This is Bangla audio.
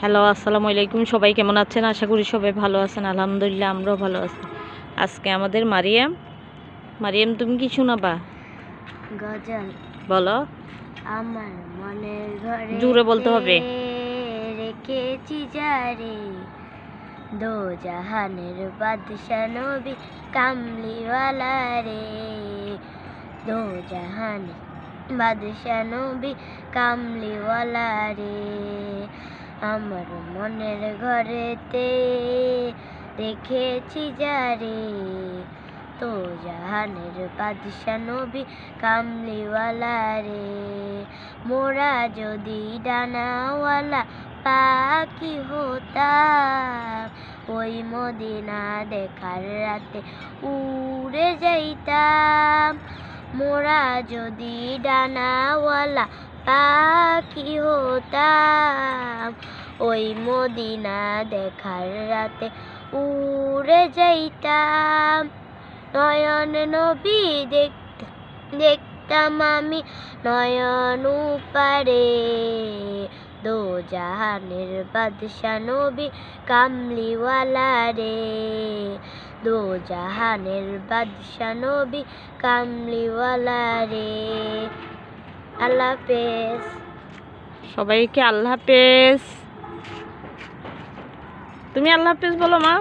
হ্যালো, আসসালামু আলাইকুম। সবাই কেমন আছেন? আশা করি সবাই ভালো আছেন। আলহামদুলিল্লাহ, আমরাও ভালো আছি। আজকে আমাদের মারিয়াম তুমি কি শোনাবা? গজল। বলো। আমার মনের ঘরে জোরে বলতে হবে। রেখেছি যারে, দো জাহানের বাদশা নবী কামলিওয়ালা রে, দো জাহানের বাদশা নবী কামলিওয়ালা রে। আমার মনের ঘরেতে রেখেছি যারে, তো জাহানের বাদশা নবী কামলিওয়ালা রে। মোরা যদি ডানাওয়ালা পাখি হতাম, ওই মদিনা দেখার রাতে উড়ে যাইতাম। মোরা যদি ডানাওয়ালা পাখি হতাম, ওই মদিনা দেখার রাতে উড়ে যাইতাম। নয়ন নবী দেখতাম আমি নয়ন পারে, দো জাহানের বাদশা নবী কামলিওয়ালা রে, দো জাহানের বাদশা নবী কামলিওয়ালা রে। আল্লাহ হাফেজ। সবাইকে আল্লাহ হাফেজ। তুমি আল্লাহ হাফেজ বলো মা।